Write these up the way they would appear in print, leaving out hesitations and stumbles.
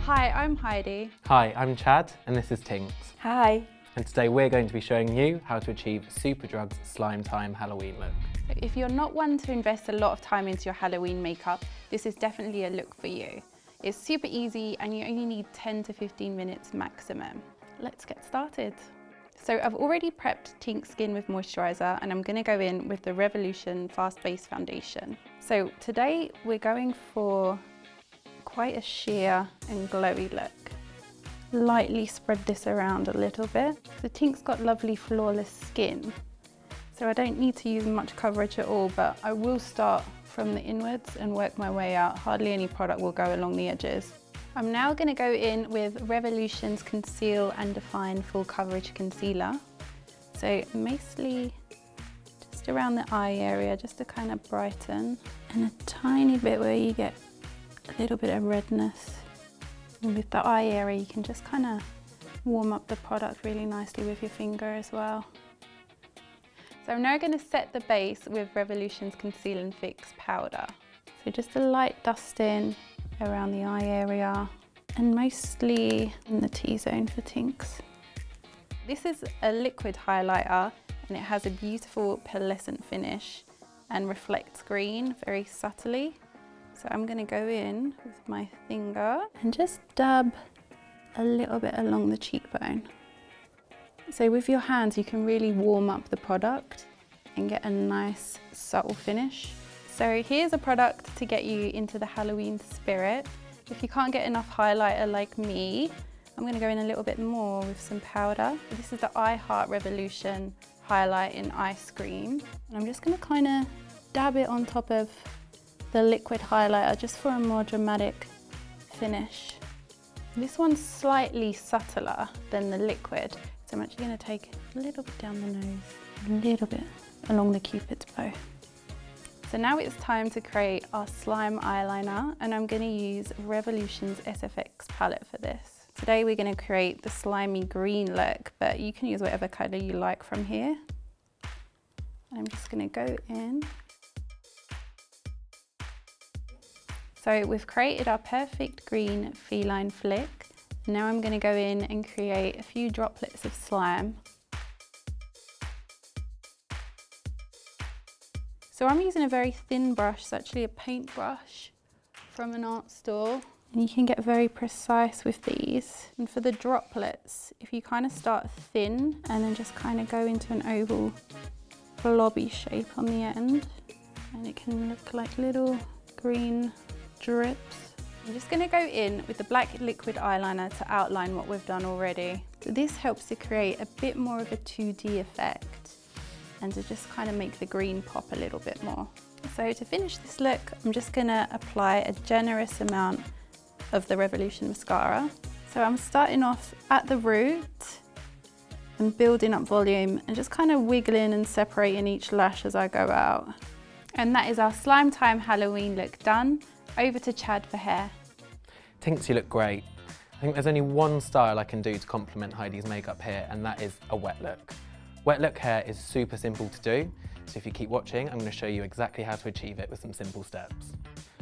Hi, I'm Heidi. Hi, I'm Chad and this is Tinks. Hi. And today we're going to be showing you how to achieve Superdrug's Slime Time Halloween look. If you're not one to invest a lot of time into your Halloween makeup, this is definitely a look for you. It's super easy and you only need 10 to 15 minutes maximum. Let's get started. So I've already prepped Tinks skin with moisturiser and I'm going to go in with the Revolution Fast Base Foundation. So today we're going for quite a sheer and glowy look. Lightly spread this around a little bit. The Tinks got lovely flawless skin, so I don't need to use much coverage at all, but I will start from the inwards and work my way out. Hardly any product will go along the edges. I'm now going to go in with Revolution's Conceal and Define Full Coverage Concealer. So mostly just around the eye area, just to kind of brighten, and a tiny bit where you get a little bit of redness. And with the eye area, you can just kind of warm up the product really nicely with your finger as well. So I'm now going to set the base with Revolution's Conceal and Fix powder. So just a light dusting around the eye area and mostly in the T-zone for Tinks. This is a liquid highlighter and it has a beautiful pearlescent finish and reflects green very subtly. So I'm going to go in with my finger and just dab a little bit along the cheekbone. So with your hands you can really warm up the product and get a nice subtle finish. So here's a product to get you into the Halloween spirit. If you can't get enough highlighter like me, I'm going to go in a little bit more with some powder. This is the I Heart Revolution Highlight in Ice Cream. And I'm just going to kind of dab it on top of the liquid highlighter just for a more dramatic finish. This one's slightly subtler than the liquid, so I'm actually going to take a little bit down the nose, a little bit along the cupid's bow. So now it's time to create our slime eyeliner, and I'm going to use Revolution's SFX palette for this. Today we're going to create the slimy green look, but you can use whatever colour you like from here. I'm just going to go in. So we've created our perfect green feline flick. Now I'm going to go in and create a few droplets of slime. So I'm using a very thin brush, it's actually a paint brush from an art store. And you can get very precise with these. And for the droplets, if you kind of start thin and then just kind of go into an oval blobby shape on the end, and it can look like little green drips. I'm just going to go in with the black liquid eyeliner to outline what we've done already. So this helps to create a bit more of a 2D effect and to just kind of make the green pop a little bit more. So to finish this look, I'm just going to apply a generous amount of the Revolution mascara. So I'm starting off at the root and building up volume and just kind of wiggling and separating each lash as I go out. And that is our Slime Time Halloween look done. Over to Chad for hair. Tinks, you look great. I think there's only one style I can do to complement Heidi's makeup here, and that is a wet look. Wet look hair is super simple to do, so if you keep watching, I'm going to show you exactly how to achieve it with some simple steps.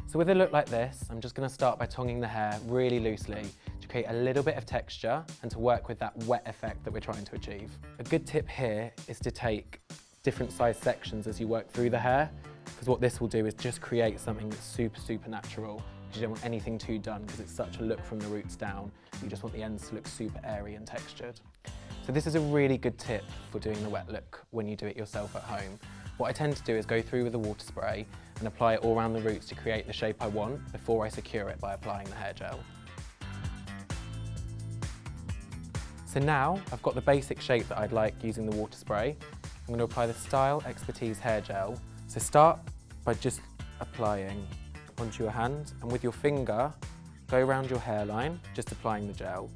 So with a look like this, I'm just going to start by tonguing the hair really loosely to create a little bit of texture and to work with that wet effect that we're trying to achieve. A good tip here is to take different size sections as you work through the hair, because what this will do is just create something that's super natural, because you don't want anything too done because it's such a look from the roots down. You just want the ends to look super airy and textured. So this is a really good tip for doing the wet look when you do it yourself at home. What I tend to do is go through with a water spray and apply it all around the roots to create the shape I want before I secure it by applying the hair gel. So now I've got the basic shape that I'd like using the water spray. I'm going to apply the Style Expertise hair gel. So start by just applying onto your hand, and with your finger, go around your hairline, just applying the gel.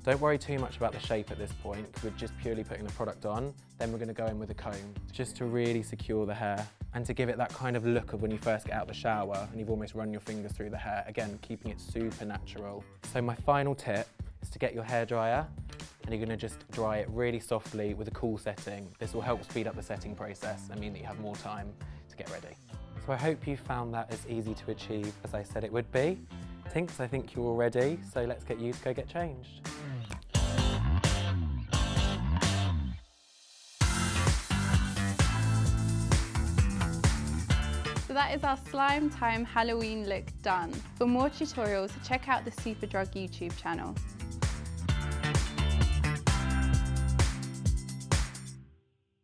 Don't worry too much about the shape at this point, because we're just purely putting the product on. Then we're going to go in with a comb, just to really secure the hair, and to give it that kind of look of when you first get out of the shower and you've almost run your fingers through the hair, again, keeping it super natural. So my final tip is to get your hairdryer, and you're going to just dry it really softly with a cool setting. This will help speed up the setting process and mean that you have more time to get ready. So I hope you found that as easy to achieve as I said it would be. Tinks, I think you're all ready, so let's get you to go get changed. So that is our slime time Halloween look done. For more tutorials, check out the Superdrug YouTube channel.